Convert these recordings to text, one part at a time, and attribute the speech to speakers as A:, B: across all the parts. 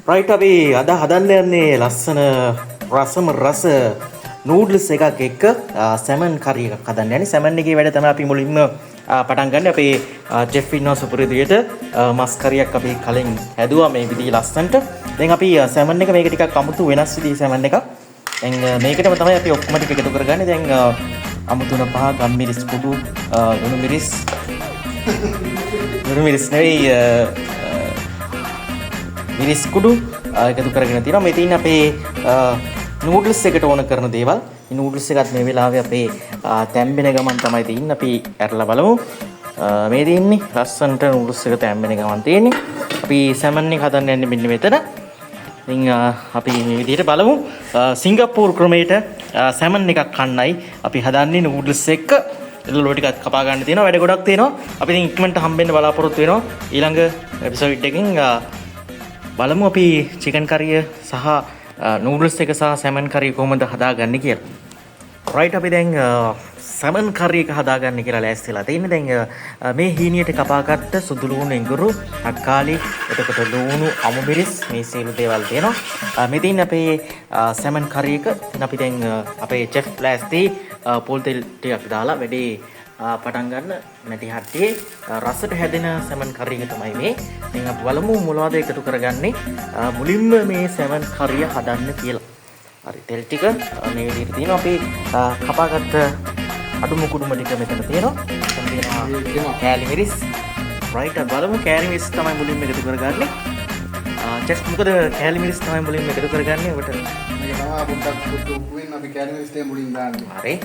A: Right අපි අද හදන්න යන්නේ ලස්සන රසම රස නූඩ්ල්ස් එකක් එක්ක සැමන් කරි එකක් හදන්න යන්නේ. සැමන් එකේ වැඩ තමයි අපි මුලින්ම පටන් ගන්න. අපේ චෙෆ් ඉන්නවා සුපුරුදුයට මස් කරියක් අපි කලින් හැදුවා මේ විදිහ ලස්සනට. දැන් අපි සැමන් එක මේක ටිකක් අමුතු වෙනස් විදිහේ සැමන් එකක්. දැන් මේකටම තමයි අපි ඔක්කොම ටික එකතු කරගන්නේ. දැන් අමුතුන පහ ගම්මිරිස් කුඩු ගුණු මිරිස් නෙවෙයි මිරිස් කුඩු එකතු කරගෙන තියෙනවා. මේ තියෙන අපේ නූඩ්ල්ස් එකට ඕන කරන දේවල්. මේ නූඩ්ල්ස් එකත් මේ වෙලාවේ අපේ තැම්බෙන ගමන් තමයි තියෙන්නේ. අපි ඇරලා බලමු. මේ තියෙන්නේ ලස්සනට නූඩ්ල්ස් එක තැම්බෙන ගමන් තියෙන්නේ. අපි සැමන් එක හදන්න යන්නේ මෙන්න මෙතන. ඉතින් අපි මේ විදිහට බලමු. සිංගප්පූරු ක්‍රමයට සැමන් එකක් කන්නයි අපි හදන්නේ නූඩ්ල්ස් එක්ක. එළවලු ටිකක් කපා ගන්න තියෙනවා. වැඩ ගොඩක් තියෙනවා. අපි ඉතින් ඉක්මනට හම්බෙන්න බලාපොරොත්තු වෙනවා. ඊළඟ එපිසෝඩ් එකකින් බලමු අපි චිකන් කරිය සහ නූඩල්ස් එක සහ සැමන් කරිය කොහොමද හදාගන්නේ කියලා. රයිට් අපි දැන් සැමන් කරිය එක හදාගන්න කියලා ලෑස්තිලා තියෙන්නේ. දැන් මේ හීනියට කපාගත්ත සුදු ලුණු එඟුරු තක්කාලි එතකොට ලුණු අමු මිරිස් මේ සියලු දේවල් තියෙනවා. මේ තියෙන්නේ අපේ සැමන් කරිය එක. ඉතින් අපි දැන් අපේ චෙෆ් ප්ලාස්ටි පොල් තෙල් ටිකක් දාලා වැඩේ පටන් ගන්න නැටි හට්ටියේ රසට හැදෙන සැමන් කරිය එක තමයි මේ. දැන් අපි බලමු මොනවද එකතු කරගන්නේ මුලින්ම මේ සැමන් කරිය හදන්න කියලා. හරි තෙල් ටික මේ විදිහට තියෙනවා. අපි කපාගත්ත අඩුම කුඩුම ටික මෙතන තියෙනවා. මෙතන තියෙනවා කෑලි මිරිස්. රයිට් අපි බලමු කෑලි මිරිස් තමයි මුලින්ම එකතු කරගන්නේ. චෙෆ් මොකද කෑලි මිරිස් තමයි මුලින්ම එකතු කරගන්නේ. ඔබට
B: මේක තමයි පොඩ්ඩක් උපුවෙන් අපි කෑලි මිරිස් ටික මුලින් දාන්නේ.
A: හරි.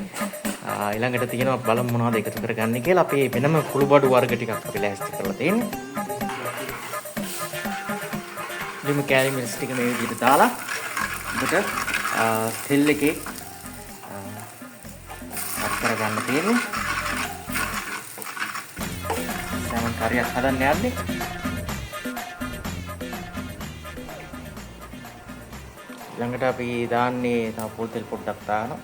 A: ඊළඟට තියෙනවා බලමු මොනවද එකතු කරගන්නේ කියලා. අපි වෙනම කුළුබඩු වර්ග ටිකක් අපි ලෑස්ති කරලා තියෙන්නේ. ලිමු කෑලි මිරිස් ටික මේ විදිහට දාලා අපිට තෙල් එකේ අත් කරගන්න තියෙන්නේ. සැමන් කරියක් හදන්න යන්නේ. ඊළඟට අපි දාන්නේ තව පොල් තෙල් පොඩ්ඩක් දානවා.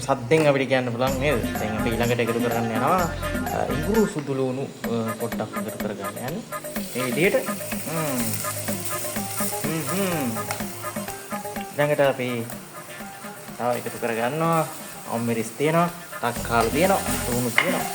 A: සද්දෙන් අපිට කියන්න පුළුවන් නේද? දැන් අපි ඊළඟට එකතු කරගන්න යනවා ඉඟුරු සුදු ලුණු පොඩ්ඩක් එකතු කරගන්න යන්නේ. මේ විදිහට ඊළඟට අපි තව එකතු කරගන්නවා අමු මිරිස් තියෙනවා, තක්කාලි තියෙනවා, ලුණු තියෙනවා.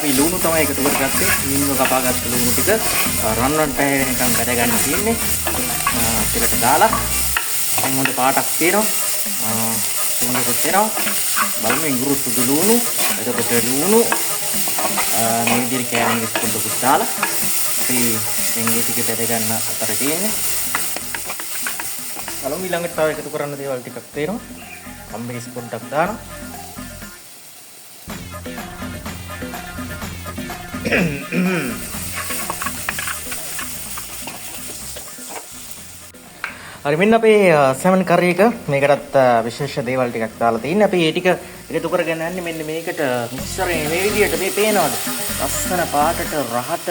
A: අපි ලුණු තමයි එකතු කරගත්තේ. ලුණු කපාගත්ත ලුණු ටික රන් පැහැවෙනකන් කඩ ගන්න තියෙන්නේ. ටිකට දාලා දැන් හොඳ පාටක් තියෙනවා. සුවඳකුත් තියෙනවා. බලමු ඉඟුරු සුදු ලුණු එතකොට ලුණු මේ විදිහට කෑලි මිරිස් පොඩ්ඩක් දාලා අපි දැන් මේ ටික පැද ගන්න අතර තියෙන්නේ. බලමු ඊළඟට තව එකතු කරන්න දේවල් ටිකක් තියෙනවා. අමු මිරිස් පොඩ්ඩක් දානවා. හරි මෙන්න අපේ සැමන් කරි එක මේකටත් විශේෂ දේවල් ටිකක් දාලා තියෙන්නේ. අපි මේ ටික එකතු කරගෙන යන්නේ මෙන්න මේකට මික්සරේ මේ විදිහට මේ පේනවද? ලස්සන පාටට රහට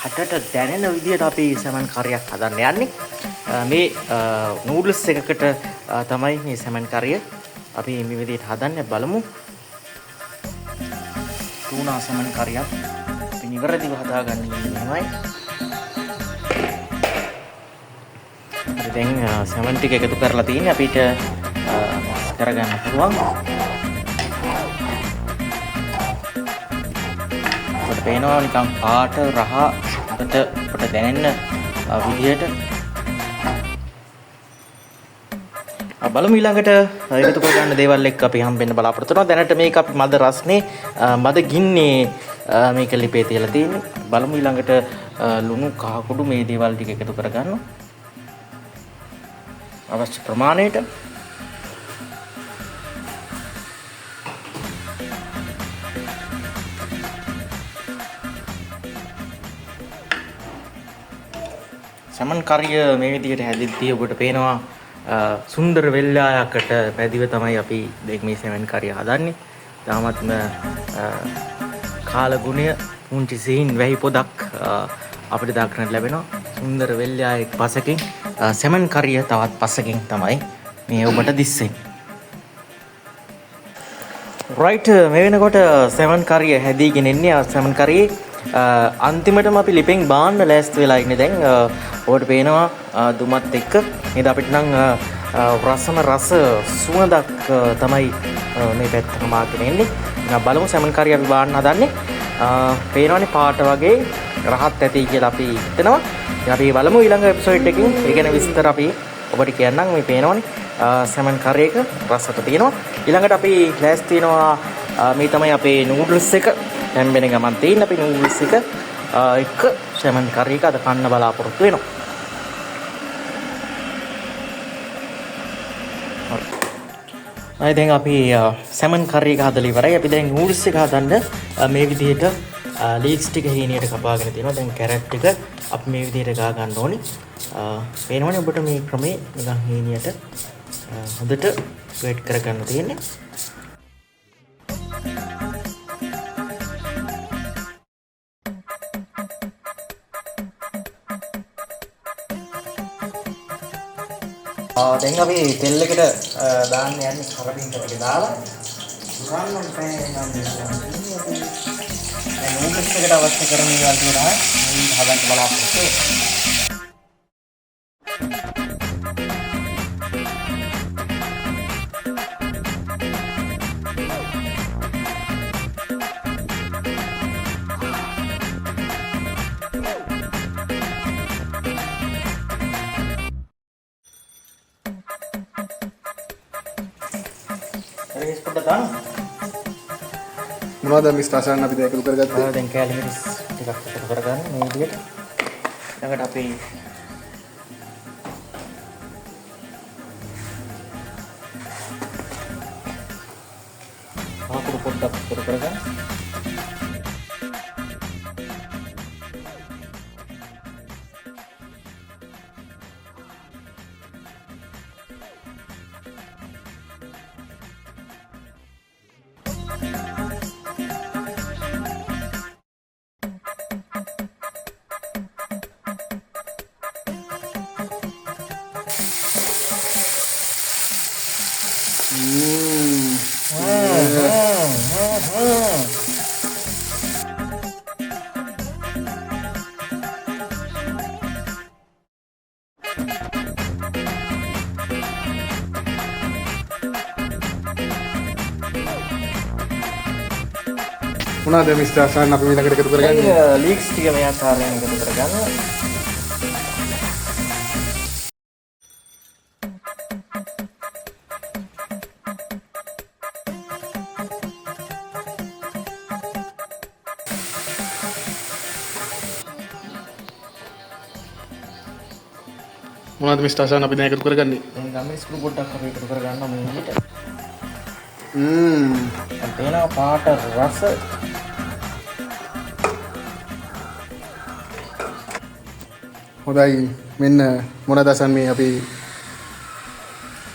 A: කටට දැනෙන විදිහට අපි සැමන් කරියක් හදන්න යන්නේ. මේ නූඩල්ස් එකකට තමයි මේ සැමන් කරිය අපි මේ විදිහට හදන්නේ. බලමු. ටූනා සැමන් කරියක් අපි නිවැරදිව හදාගන්න ඉන්නවයි. දැන් සැමන් ටික එකතු කරලා තියෙන්නේ අපිට කරගන්න පුළුවන්. අපිට පේනවා නිකන් පාට රහ අපිට දැනෙන්න විදියට. බලමු ඊළඟට එකතු කරගන්න දේවල් එක්ක අපි හම්බෙන්න බලාපොරොත්තු වෙනවා. දැනට මේක අපි මද රස්නේ මද ගින්නේ මේක ලිපේ තියලා තියෙන්නේ. බලමු ඊළඟට ලුණු කහ කුඩු මේ දේවල් ටික එකතු කරගන්නවා. අවශ්‍ය ප්‍රමාණයට සැමන් කරිය මේ විදිහට හැදිද්දී ඔබට පේනවා සුන්දර වෙල්ලායකට පැදිව තමයි අපි දැන් මේ සැමන් කරිය හදන්නේ. තාමත්ම කාල ගුණය පුංචි සීන් වැහි පොදක් අපිට දක්නට ලැබෙනවා සුන්දර වෙල්යායෙක් පසකින් සෙමන් කරිය තවත් පසකින් තමයි මේ ඔබට දිස්සෙන්නේ. රයිට් මේ වෙනකොට සෙමන් කරිය හැදීගෙන ඉන්නේ. සෙමන් කරියේ අන්තිමටම අපි ලිපෙන් බාන්න ලෑස්ති වෙලා ඉන්නේ දැන්. ඔබට පේනවා දුමත් එක්ක නේද අපිට නම් රසම රස සුවඳක් තමයි මේ පැත්තට මාගෙන එන්නේ. එහෙනම් බලමු සෙමන් කරිය අපි බාන්න හදන්නේ. පේනවනේ පාට වගේ රහත් ඇති කියලා අපි හිතනවා. ඉතින් අපි බලමු ඊළඟ එපිසෝඩ් එකකින් ඒ ගැන විස්තර අපි ඔබට කියන්නම්. මේ පේනවනේ සෙමන් කරියක රසට තියෙනවා. ඊළඟට අපි ලෑස්ති වෙනවා මේ තමයි අපේ නූඩල්ස් එක. හැම්බෙන ගමන් තියෙන අපි නූඩල්ස් එක එක සෙමන් කරියක අද කන්න බලාපොරොත්තු වෙනවා. දැන් අපි සැමන් කරි එක හදලා ඉවරයි. අපි දැන් නූඩල්ස් එක හදන්න මේ විදිහට ලීක්ස් ටික හීනියට කපාගෙන තියෙනවා. දැන් කැරට් එක අපි මේ විදිහට ගා ගන්න ඕනි. පේනවනේ ඔබට මේ ක්‍රමේ නිකන් හීනියට හොඳට වෙට් කර ගන්න තියෙන්නේ. දැන් අපි තෙල් එකට දාන්න යන්නේ කරපින් ටික දාලා දුරන්න පෑන් ගන්න දෙනවා. දැන් නූඩල්ස් එකට අවශ්‍ය කරන දේවල් ටික තමයි මේ හදන්න බලාපොරොත්තු වෙන්නේ. Rice pun datang.
B: මොනවද මිස්ටර් ආසන් අපි දැන් එකතු කරගත්තේ?
A: දැන් කෑලි මිරිස් ටිකක් එකතු කරගන්න මේ විදිහට. ඊළඟට අපි ආකුරු පොඩ්ඩක් එකතු කරගන්න.
B: මොනවද මිස්ටර් ආසන් අපි ඊළඟට එකතු කරගන්නේ?
A: ලීක්ස් ටික මේ ආකාරයෙන් එකතු කරගන්න.
B: මොනවද මිස්ටර් ආසන් අපි දැන් එකතු කරගන්නේ?
A: දැන් ගම්මිස් කුඩු පොඩ්ඩක් අපි එකතු කරගන්නවා මේ විදිහට. තේනවා පාට රස
B: හොඳයි. මෙන්න මොනවද ආසන් මේ අපි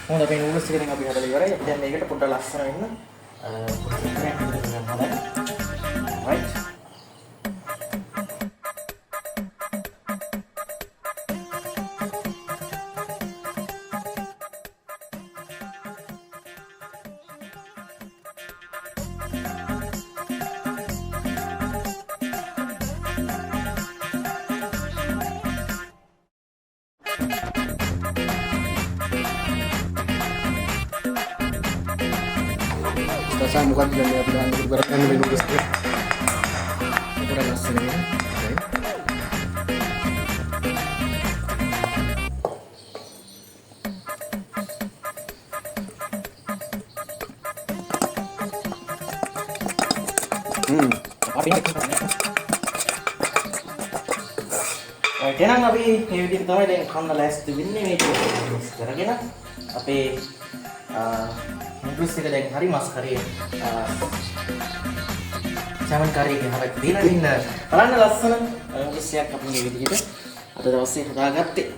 A: හොඳ අපේ නූඩල්ස් එකෙන් අපි හදලා ඉවරයි. අපි දැන් මේකට පොඩ්ඩක් ලස්සන වෙන්න right.
B: ආසන් මොකක්ද කියන්නේ අපි දැන් එකතු කරගන්නේ මේ නූඩල්ස් ටික?
A: පොඩ්ඩක් ලස්සන වෙන්න. එහෙනම් අපි මේ විදිහට තමයි දැන් කන්න ලෑස්ති වෙන්නේ. මේක මික්ස් කරගෙන අපේ නූඩල්ස් එක දැන් හරි මස් කරේ සමන් කරේ ගහලා තියෙන බලන්න ලස්සන නූඩල්ස් එකක් අපි මේ විදිහට අද දවසේ හදාගත්තේ.